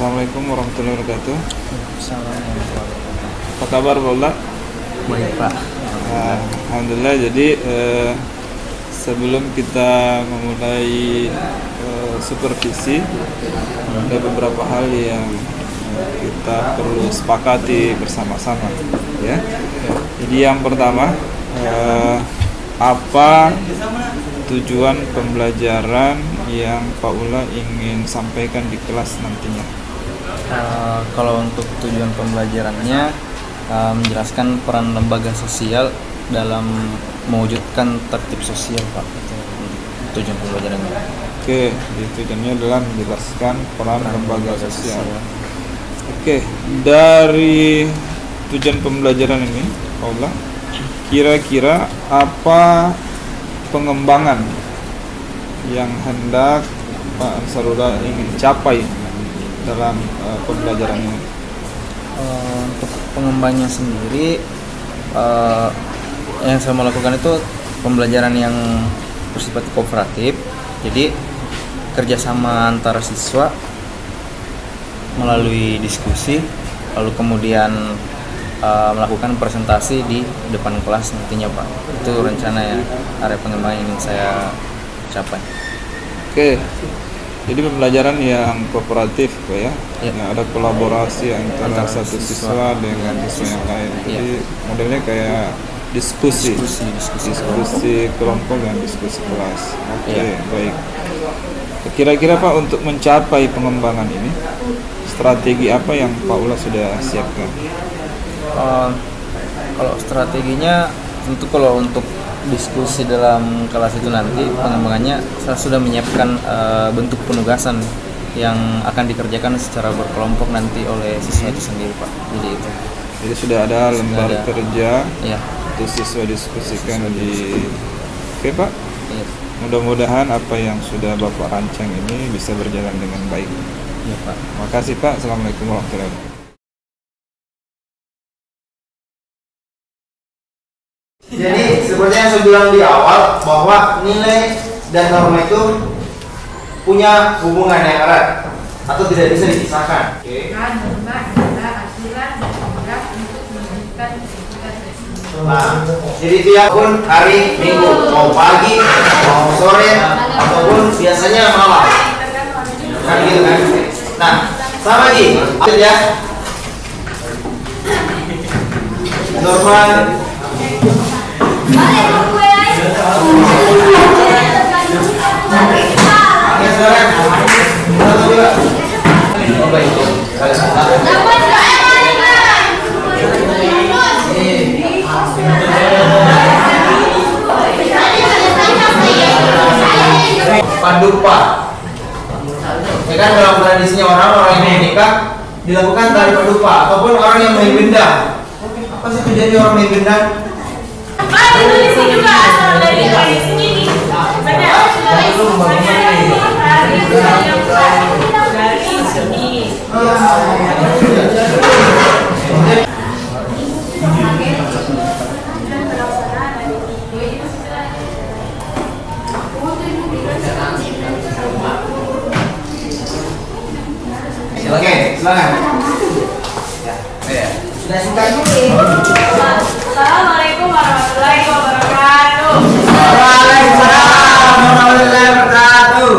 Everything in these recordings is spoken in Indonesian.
Assalamualaikum warahmatullahi wabarakatuh. Assalamualaikum. Apa kabar Paula? Baik Pak. Alhamdulillah. Jadi sebelum kita memulai supervisi, ada beberapa hal yang kita perlu sepakati bersama-sama, ya. Jadi yang pertama, apa tujuan pembelajaran yang Paula ingin sampaikan di kelas nantinya? Kalau untuk tujuan pembelajarannya, menjelaskan peran lembaga sosial dalam mewujudkan tertib sosial, Pak. Itu tujuan pembelajarannya. Oke, tujuannya adalah menjelaskan peran lembaga sosial. Oke, dari tujuan pembelajaran ini, Paula, kira-kira apa pengembangan yang hendak Pak Ansarullah ingin capai dalam pembelajaran ini? Untuk pengembangnya sendiri, yang saya mau lakukan itu pembelajaran yang bersifat kooperatif. Jadi kerjasama antara siswa melalui diskusi, lalu kemudian melakukan presentasi di depan kelas nantinya, Pak. Itu rencana ya, area pengembangan yang ingin saya capai. Oke, jadi pembelajaran yang kooperatif, Pak, ya. Yang ada kolaborasi antara satu siswa dengan siswa yang lain. Jadi modelnya kayak diskusi kelompok dan diskusi kelas. Oke, baik. Kira-kira Pak, untuk mencapai pengembangan ini, strategi apa yang Paula sudah siapkan? Kalau strateginya, tentu kalau untuk diskusi dalam kelas itu nanti pengembangannya, saya sudah menyiapkan bentuk penugasan yang akan dikerjakan secara berkelompok nanti oleh siswa itu sendiri, Pak. Jadi sudah ada lembar kerja, ya, untuk siswa diskusikan di. Oke, Pak. Ya. Mudah-mudahan apa yang sudah Bapak rancang ini bisa berjalan dengan baik. Ya, Pak. Makasih, Pak. Assalamualaikum warahmatullahi wabarakatuh. Jadi seperti yang saya bilang di awal, bahwa nilai dan norma itu punya hubungan yang erat atau tidak bisa dipisahkan. Norma adalah aturan dan program untuk menunjukkan kebutuhan tersebut. Nah, jadi itu ya pun hari Minggu, mau pagi, mau sore, ataupun biasanya malam. Kan gitu kan? Nah, sama lagi, ya. Norma padupa. Ya kan, dalam tradisinya orang yang menikah dilakukan tari padupa, ataupun orang yang main benda. Apa sih tujuannya orang main benda? Dari sini Oke, silakan. Sudah suka dulu. Assalamualaikum warahmatullahi wabarakatuh. Waalaikumsalam warahmatullahi wabarakatuh.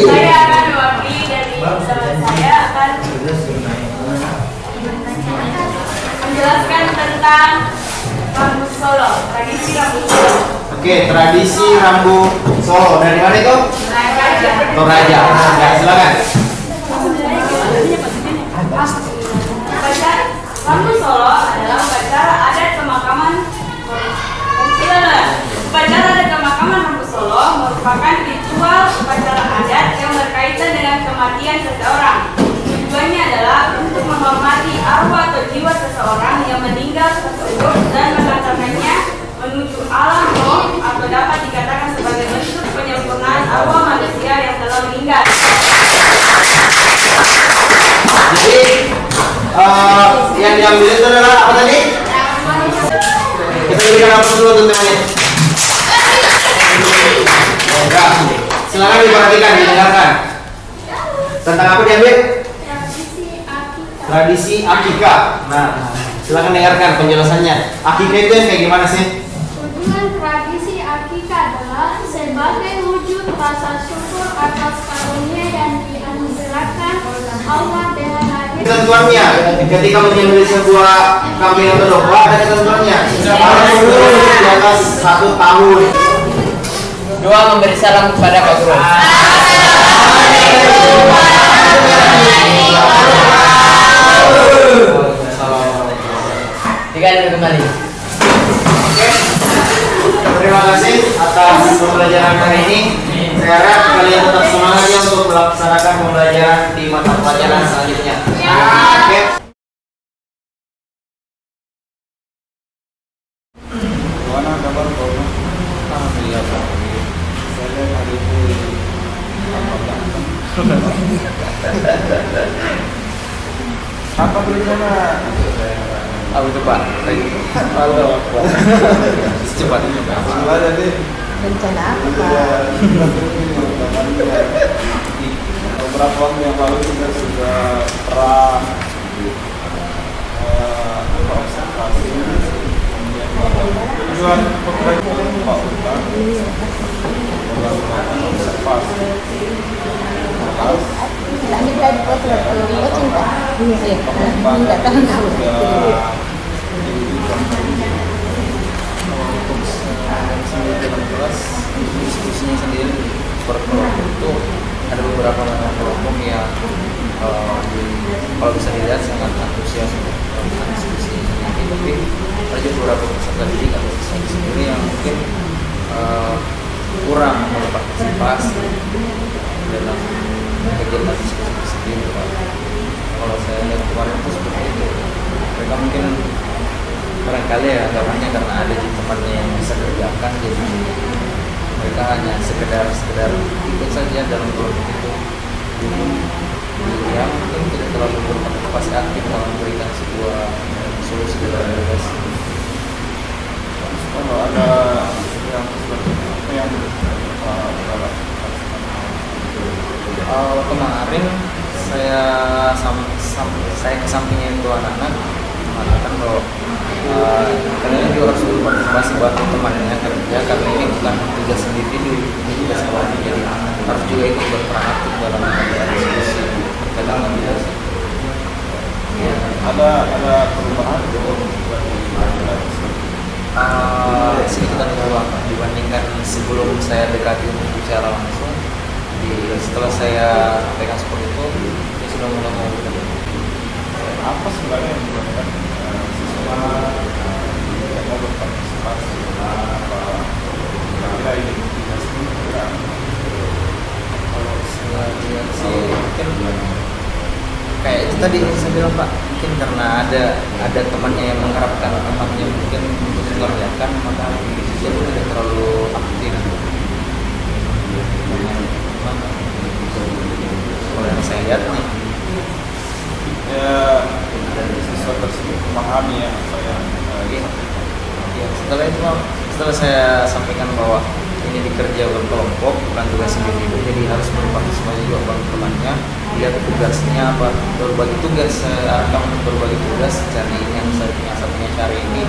Saya akan mewakili dari sahabat saya akan menjelaskan tentang Rambu Solo, tradisi Rambu Solo. Oke, tradisi Rambu Solo. Dari mana itu? Toraja. Toraja. Ya, silakan. Upacara Rambu Solo adalah upacara adat pemakaman. Upacara adat pemakaman Rambu Solo merupakan ritual upacara adat yang berkaitan dengan kematian seseorang. Tujuannya adalah untuk menghormati arwah atau jiwa seseorang yang meninggal tersebut dan mengantarkannya menuju alam roh, atau dapat dikatakan sebagai bentuk penyempurnaan arwah manusia yang telah meninggal. Jadi yang diambil itu adalah apa tadi? Kita berikan apa dulu untuk temannya? Silakan diperhatikan, didengarkan. Tentang apa diambil? tradisi akikah. Nah, silakan dengarkan penjelasannya. Akikah itu yang kayak gimana sih? Tujuan tradisi akikah adalah sebagai wujud rasa syukur atas karunia yang dianugerahkan Allah dengan hadir. Ketentuannya, ketika menyembelih sebuah kambing atau domba ada ketentuannya. Harus berumur di atas 1 tahun. Doa memberi salam kepada Pak Guru. Diganti kembali. Oke. Terima kasih atas pembelajaran hari ini. Saya harap kalian tetap semangat ya untuk melaksanakan pembelajaran di mata pelajaran selanjutnya. Oke. Mana kabar kau? Alhamdulillah Pak. Saya lihat hari ini apa ganteng. Apa berencana? Apa itu Pak? Halo, Pak. Secepatnya Pak. Sudah jadi. Rencana apa, Iya, Pak? beberapa waktu yang lalu kita sudah pernah observasi tujuan pembangunan Pak Ustaz melakukan observasi Tak minta dipotret ke cinta. Iya, minta tahu tahu. Dalam kelas diskusinya sendiri per kelompok itu ada beberapa kelompok yang kalau bisa dilihat sangat antusias untuk melakukan diskusi ini, tapi ada juga beberapa peserta didik atau siswa sendiri yang mungkin kurang berpartisipasi dalam kegiatan diskusi sendiri. Kalau saya lihat kemarin itu seperti itu, mereka mungkin barangkali ya anggapannya karena ada temannya yang bisa kerjakan, jadi mereka hanya sekedar ikut saja dalam kelompok itu. Ya mungkin tidak terlalu berpartisipasi aktif dalam memberikan sebuah solusi dalam realitas. kalau ada yang seperti apa yang Kemarin saya kesampingnya itu anak-anak mengatakan bahwa kalian juga harus berpartisipasi bantu temannya kerja, karena ini bukan tugas individu, ini tugas kelompok, jadi harus juga ikut berperan aktif dalam diskusi terkait dengan ada perubahan sedikit perubahan dibandingkan sebelum saya dekati untuk bicara langsung. Setelah saya sampaikan seperti itu, dia sudah mulai memberikan apa sebenarnya yang menyebabkan siswa tidak mau berpartisipasi apa kira-kira identifikasi kalau saya lihat sih mungkin kayak itu tadi yang saya bilang Pak, mungkin karena ada temannya yang mengharapkan temannya mungkin untuk mengerjakan, maka dia pun tidak terlalu aktif. Kalau yang saya lihat nih ya siswa tersebut memahami ya apa yang ya, setelah saya sampaikan bahwa ini dikerja berkelompok bukan tugas individu, jadi harus berpartisipasi juga bantu temannya, lihat tugasnya apa, berbagi tugas, saya arahkan untuk berbagi tugas, cari ini yang satunya cari ini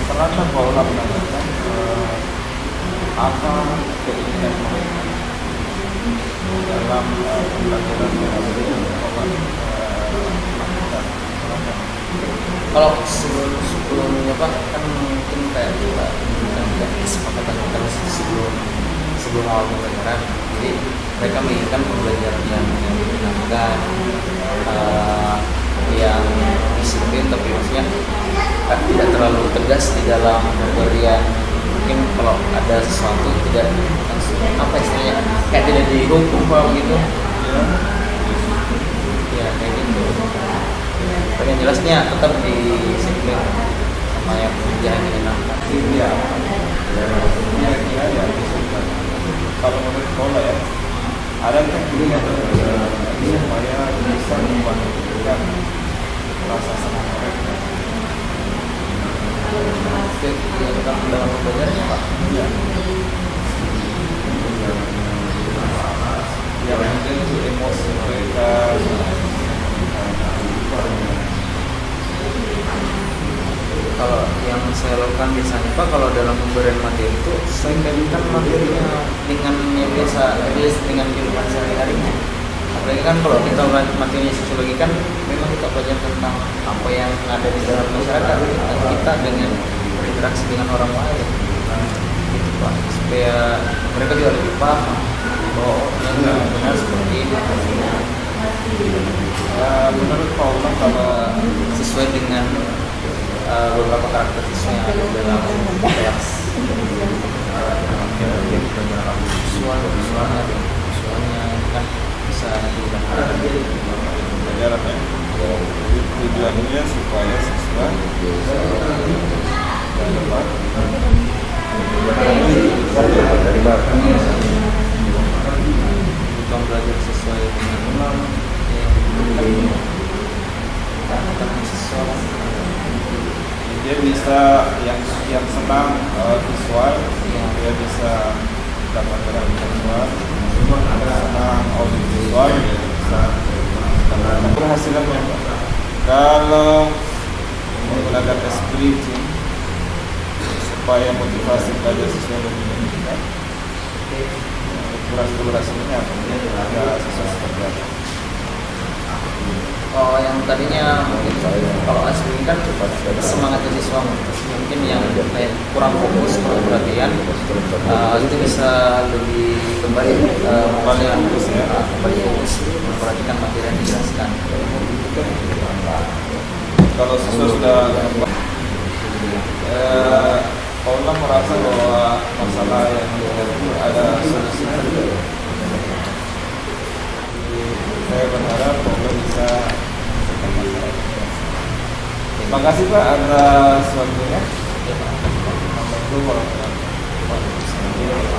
ternyata Paula menanyakan apa keinginan mereka dalam pembelajaran yang ada di kalau sebelumnya Pak kan mungkin kayak kita tidak kesepakatan kita sebelum awal pembelajaran, jadi mereka menginginkan pembelajaran yang menyenangkan, yang disiplin, tapi maksudnya tidak terlalu tegas di dalam pemberian. Mungkin kalau ada sesuatu tidak langsung apa istilahnya kayak tidak dihukum Pak begitu ya, kayak gitu. Tapi yang jelasnya tetap disiplin sama yang jangan menyenangkan. Iya, kira-kira ya kalau menurut sekolah ya ada teknik supaya bisa membangkitkan rasa senang mereka. Ya tetap dalam pembelajarannya Pak. Iya. Ya mungkin itu emosi mereka Pak, kalau dalam pemberian materi itu saya kaitkan materinya dengan yang biasa, dengan kehidupan sehari-harinya. Apalagi kan kalau kita materinya sosiologi kan memang kita belajar tentang apa yang ada di dalam masyarakat dan kita dengan interaksi dengan orang lain, gitu Pak, supaya mereka juga lebih paham bahwa yang benar seperti ini. Menurut Pak Ulam, kalau Sesuai dengan beberapa karakter yang ada dalam teks, visualnya kan bisa digunakan pelajaran ya, jadi tujuannya supaya siswa dapat kita belajar sesuai dengan seseorang. dia bisa yang senang visual, dia bisa dapat dari visual, senang audiovisual, dia bisa keberhasilannya. Kalau menggunakan deskripsi supaya motivasi belajar siswa lebih meningkat, durasinya ada siswa seperti apa? Oh, yang tadinya mungkin kalau asli kan semangat siswa mungkin yang kayak kurang fokus, kurang perhatian, itu bisa lebih kembali fokus memperhatikan materi yang dijelaskan. Kalau siswa sudah Paula merasa bahwa masalah yang ada solusi. Saya berharap Paula bisa. Terima kasih Pak atas waktunya. Assalamualaikum warahmatullahi wabarakatuh.